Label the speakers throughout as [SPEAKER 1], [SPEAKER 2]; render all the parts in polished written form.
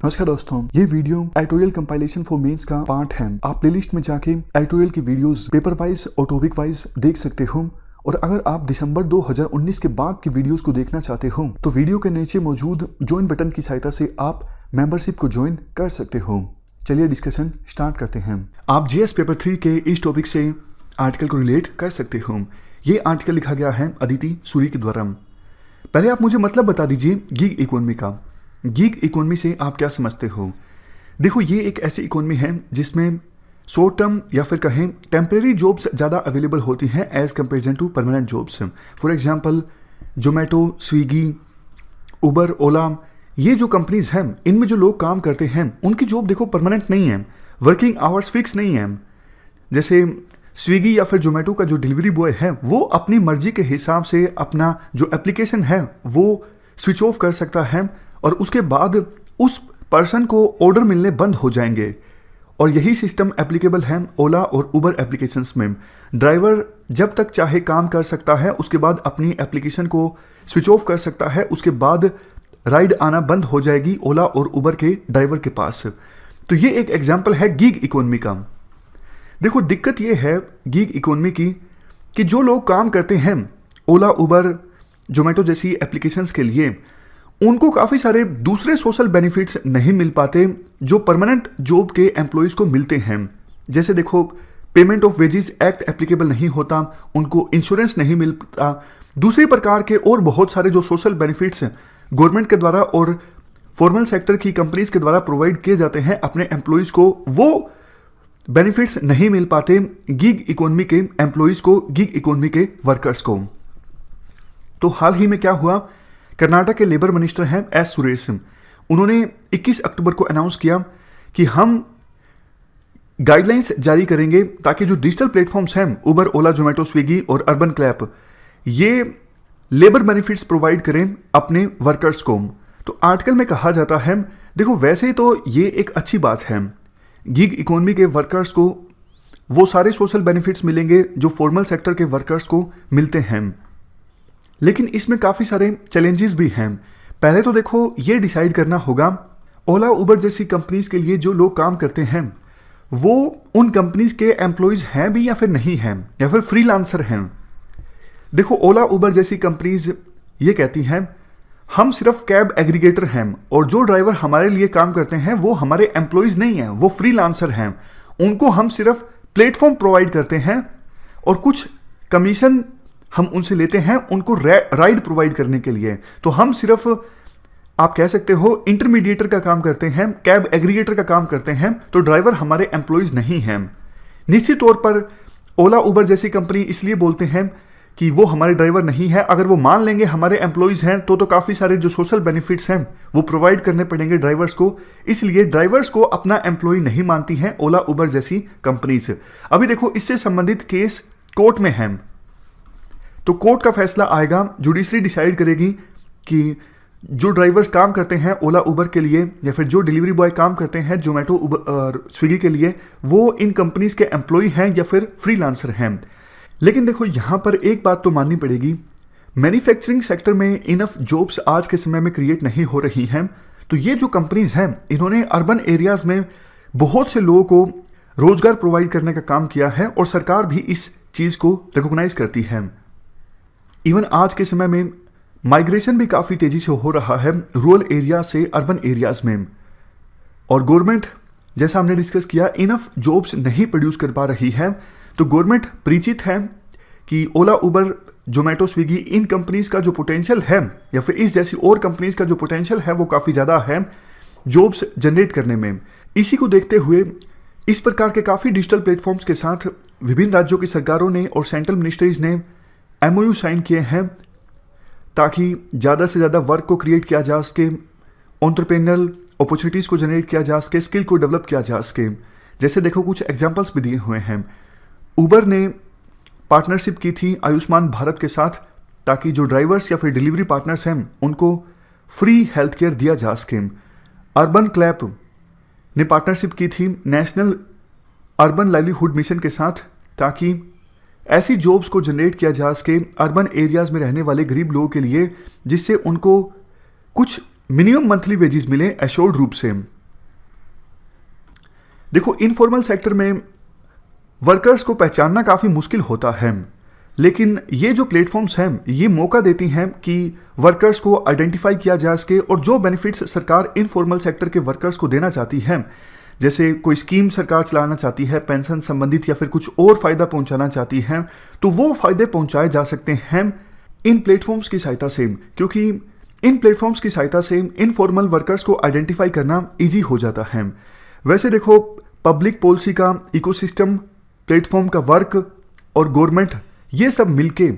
[SPEAKER 1] नमस्कार दोस्तों, ये video editorial compilation for mains का पार्ट है। आप प्लेलिस्ट में जाके एडिटोरियल की वीडियोस पेपर वाइज और टॉपिक वाइज देख सकते हो। और अगर आप दिसंबर 2019 के बाद की वीडियोस को देखना चाहते हो तो वीडियो के नीचे मौजूद ज्वाइन बटन की सहायता से आप मेंबरशिप को ज्वाइन कर सकते हो। चलिए डिस्कशन स्टार्ट करते हैं। आप जीएस पेपर 3 के इस टॉपिक से आर्टिकल को रिलेट कर सकते हो। ये आर्टिकल लिखा गया है अदिति सूरी के द्वारा। पहले आप मुझे मतलब बता दीजिए गिग इकोनॉमी का। गिग इकोनॉमी से आप क्या समझते हो? देखो, ये एक ऐसी इकोनॉमी है जिसमें शॉर्ट टर्म या फिर कहें टेम्परेरी जॉब्स ज़्यादा अवेलेबल होती हैं as comparison to permanent jobs. For example Zomato, Swiggy, Uber, Ola, ये जो कंपनीज हैं इनमें जो लोग काम करते हैं उनकी जॉब देखो परमानेंट नहीं है, वर्किंग आवर्स फिक्स नहीं है। जैसे स्विगी या फिर जोमेटो का जो डिलीवरी बॉय है वो अपनी मर्जी के हिसाब से अपना जो एप्लीकेशन है वो स्विच ऑफ कर सकता है और उसके बाद उस पर्सन को ऑर्डर मिलने बंद हो जाएंगे। और यही सिस्टम एप्लीकेबल है ओला और उबर एप्लीकेशंस में। ड्राइवर जब तक चाहे काम कर सकता है, उसके बाद अपनी एप्लीकेशन को स्विच ऑफ कर सकता है, उसके बाद राइड आना बंद हो जाएगी ओला और उबर के ड्राइवर के पास। तो ये एक एग्जाम्पल है गिग इकोनॉमी का। देखो, दिक्कत ये है गिग इकोनॉमी की कि जो लोग काम करते हैं ओला, उबर, जोमेटो जैसी एप्लीकेशंस के लिए, उनको काफ़ी सारे दूसरे सोशल बेनिफिट्स नहीं मिल पाते जो परमानेंट जॉब के एम्प्लॉयज़ को मिलते हैं। जैसे देखो, payment of wages act applicable नहीं होता, उनको इंश्योरेंस नहीं मिलता, दूसरे प्रकार के और बहुत सारे जो सोशल बेनिफिट्स गवर्नमेंट के द्वारा और फॉर्मल सेक्टर की कंपनीज के द्वारा प्रोवाइड किए जाते हैं अपने एम्प्लॉयज़ को, वो बेनिफिट्स नहीं मिल पाते गिग इकोनॉमी के एम्प्लॉयज़ को, गिग इकोनॉमी के वर्कर्स को। तो हाल ही में क्या हुआ, कर्नाटक के लेबर मिनिस्टर हैं एस सुरेश, उन्होंने 21 अक्टूबर को अनाउंस किया कि हम गाइडलाइंस जारी करेंगे ताकि जो डिजिटल प्लेटफॉर्म्स हैं उबर, ओला, जोमेटो, स्विगी और अर्बन क्लैप, ये लेबर बेनिफिट्स प्रोवाइड करें अपने वर्कर्स को। तो आर्टिकल में कहा जाता है, देखो वैसे तो ये एक अच्छी बात है, गिग इकोनॉमी के वर्कर्स को वो सारे सोशल बेनिफिट्स मिलेंगे जो फॉर्मल सेक्टर के वर्कर्स को मिलते हैं, लेकिन इसमें काफ़ी सारे चैलेंजेस भी हैं। पहले तो देखो, ये डिसाइड करना होगा ओला, उबर जैसी कंपनीज के लिए जो लोग काम करते हैं वो उन कंपनीज के एम्प्लॉयज़ हैं भी या फिर नहीं हैं, या फिर फ्रीलांसर हैं। देखो, ओला, उबर जैसी कंपनीज ये कहती हैं हम सिर्फ कैब एग्रीगेटर हैं और जो ड्राइवर हमारे लिए काम करते हैं वो हमारे एम्प्लॉयज़ नहीं हैं, वो फ्रीलांसर हैं, उनको हम सिर्फ प्लेटफॉर्म प्रोवाइड करते हैं और कुछ कमीशन हम उनसे लेते हैं उनको राइड प्रोवाइड करने के लिए। तो हम सिर्फ, आप कह सकते हो, इंटरमीडिएटर का काम करते हैं, कैब एग्रीगेटर का काम करते हैं, तो ड्राइवर हमारे एम्प्लॉयज़ नहीं हैं। निश्चित तौर पर ओला, उबर जैसी कंपनी इसलिए बोलते हैं कि वो हमारे ड्राइवर नहीं है, अगर वो मान लेंगे हमारे एम्प्लॉयज़ हैं तो काफ़ी सारे जो सोशल बेनिफिट्स हैं वो प्रोवाइड करने पड़ेंगे ड्राइवर्स को, इसलिए ड्राइवर्स को अपना एम्प्लॉय नहीं मानती हैं ओला, उबर जैसी कंपनीज। अभी देखो, इससे संबंधित केस कोर्ट में है, तो कोर्ट का फैसला आएगा, जुडिशरी डिसाइड करेगी कि जो ड्राइवर्स काम करते हैं ओला, उबर के लिए, या फिर जो डिलीवरी बॉय काम करते हैं जोमेटो, उबर, स्विगी के लिए, वो इन कंपनीज के एम्प्लॉय हैं या फिर फ्रीलांसर हैं। लेकिन देखो, यहाँ पर एक बात तो माननी पड़ेगी, मैन्युफैक्चरिंग सेक्टर में इनफ जॉब्स आज के समय में क्रिएट नहीं हो रही हैं। तो ये जो कंपनीज हैं इन्होंने अर्बन एरियाज में बहुत से लोगों को रोजगार प्रोवाइड करने का काम किया है और सरकार भी इस चीज़ को रिकॉग्नाइज करती है। इवन आज के समय में माइग्रेशन भी काफ़ी तेज़ी से हो रहा है रूरल एरिया से अर्बन एरियाज में, और गवर्नमेंट, जैसा हमने डिस्कस किया, इनफ जॉब्स नहीं प्रोड्यूस कर पा रही है। तो गवर्नमेंट परिचित है कि ओला, उबर, जोमेटो, स्विगी, इन कंपनीज का जो पोटेंशियल है या फिर इस जैसी और कंपनीज का जो पोटेंशियल है वो काफ़ी ज़्यादा है जॉब्स जनरेट करने में। इसी को देखते हुए इस प्रकार के काफ़ी डिजिटल प्लेटफॉर्म्स के साथ विभिन्न राज्यों की सरकारों ने और सेंट्रल मिनिस्ट्रीज ने MOU साइन किए हैं ताकि ज़्यादा से ज़्यादा वर्क को क्रिएट किया जा सके, एंटरप्रेन्योरल अपॉर्चुनिटीज़ को जनरेट किया जा सके, स्किल को डेवलप किया जा सके। जैसे देखो, कुछ एग्जांपल्स भी दिए हुए हैं। उबर ने पार्टनरशिप की थी आयुष्मान भारत के साथ ताकि जो ड्राइवर्स या फिर डिलीवरी पार्टनर्स हैं उनको फ्री हेल्थ केयर दिया जा सके। अर्बन क्लैप ने पार्टनरशिप की थी नेशनल अर्बन लाइवलीहुड मिशन के साथ ताकि ऐसी जॉब्स को जनरेट किया जा सके अर्बन एरियाज़ में रहने वाले गरीब लोगों के लिए, जिससे उनको कुछ मिनिमम मंथली वेजेस मिले एश्योर्ड रूप से। देखो, इनफॉर्मल सेक्टर में वर्कर्स को पहचानना काफ़ी मुश्किल होता है, लेकिन ये जो प्लेटफॉर्म्स हैं ये मौका देती हैं कि वर्कर्स को आइडेंटिफाई किया जा सके और जो बेनिफिट्स सरकार इनफॉर्मल सेक्टर के वर्कर्स को देना चाहती है, जैसे कोई स्कीम सरकार चलाना चाहती है पेंशन संबंधित या फिर कुछ और फ़ायदा पहुंचाना चाहती है, तो वो फ़ायदे पहुंचाए जा सकते हैं इन प्लेटफॉर्म्स की सहायता से, क्योंकि इन प्लेटफॉर्म्स की सहायता से इनफॉर्मल वर्कर्स को आइडेंटिफाई करना ईजी हो जाता है। वैसे देखो, पब्लिक पॉलिसी का इकोसिस्टम, प्लेटफॉर्म का वर्क और गवर्नमेंट, ये सब मिलके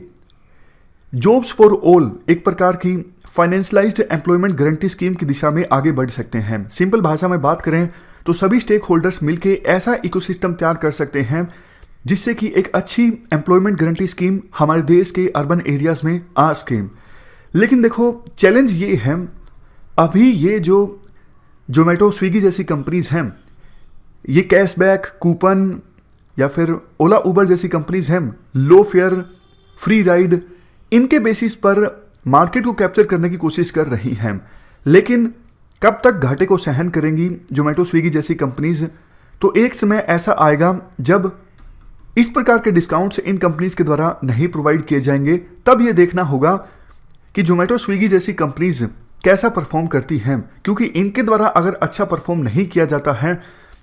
[SPEAKER 1] जॉब्स फॉर ऑल एक प्रकार की फाइनेंशलाइज्ड एम्प्लॉयमेंट गारंटी स्कीम की दिशा में आगे बढ़ सकते हैं। सिंपल भाषा में बात करें तो सभी स्टेक होल्डर्स मिलके ऐसा इकोसिस्टम तैयार कर सकते हैं जिससे कि एक अच्छी एम्प्लॉयमेंट गारंटी स्कीम हमारे देश के अर्बन एरियाज में आ सके। लेकिन देखो, चैलेंज ये है, अभी ये जो जोमेटो स्विगी जैसी कंपनीज हैं, ये कैशबैक कूपन या फिर ओला उबर जैसी कंपनीज हैं, लो फेयर, फ्री राइड, इनके बेसिस पर मार्केट को कैप्चर करने की कोशिश कर रही हैं। लेकिन कब तक घाटे को सहन करेंगी जोमेटो स्विगी जैसी कंपनीज? तो एक समय ऐसा आएगा जब इस प्रकार के डिस्काउंट्स इन कंपनीज के द्वारा नहीं प्रोवाइड किए जाएंगे। तब ये देखना होगा कि जोमेटो स्विगी जैसी कंपनीज कैसा परफॉर्म करती हैं, क्योंकि इनके द्वारा अगर अच्छा परफॉर्म नहीं किया जाता है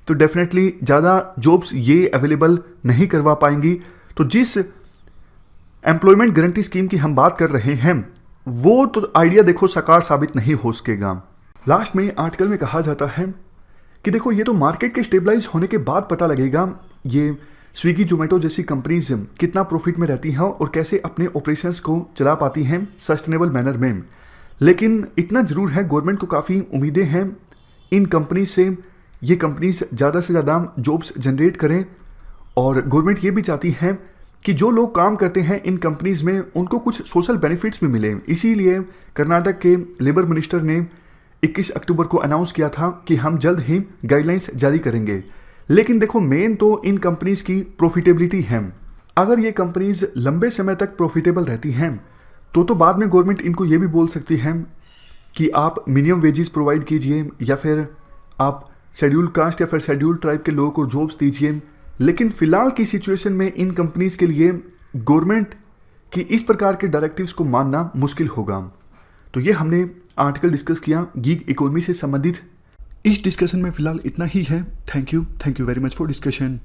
[SPEAKER 1] तो डेफिनेटली ज़्यादा जॉब्स ये अवेलेबल नहीं करवा पाएंगी। तो जिस एम्प्लॉयमेंट गारंटी स्कीम की हम बात कर रहे हैं वो तो आइडिया देखो साकार साबित नहीं हो सकेगा। लास्ट में आर्टिकल में कहा जाता है कि देखो, ये तो मार्केट के स्टेबलाइज होने के बाद पता लगेगा ये स्विगी जोमेटो जैसी कंपनीज कितना प्रॉफिट में रहती हैं और कैसे अपने ऑपरेशंस को चला पाती हैं सस्टेनेबल मैनर में। लेकिन इतना जरूर है, गवर्नमेंट को काफ़ी उम्मीदें हैं इन कंपनी से। ये कंपनीज ज़्यादा से ज़्यादा जॉब्स जनरेट करें और गवर्नमेंट ये भी चाहती है कि जो लोग काम करते हैं इन कंपनीज में उनको कुछ सोशल बेनिफिट्स भी मिले। इसीलिए कर्नाटक के लेबर मिनिस्टर ने 21 अक्टूबर को अनाउंस किया था कि हम जल्द ही गाइडलाइंस जारी करेंगे। लेकिन देखो, मेन तो इन कंपनीज की प्रॉफिटेबिलिटी है। अगर ये कंपनीज लंबे समय तक प्रॉफिटेबल रहती हैं तो बाद में गवर्नमेंट इनको ये भी बोल सकती है कि आप मिनिमम वेजेस प्रोवाइड कीजिए या फिर आप शेड्यूल कास्ट या फिर शेड्यूल ट्राइब के लोगों को जॉब्स दीजिए। लेकिन फिलहाल की सिचुएशन में इन कंपनीज के लिए गवर्नमेंट की इस प्रकार के डायरेक्टिव्स को मानना मुश्किल होगा। तो ये हमने आर्टिकल डिस्कस किया गिग इकोनॉमी से संबंधित। इस डिस्कशन में फिलहाल इतना ही है। Thank you very much for discussion.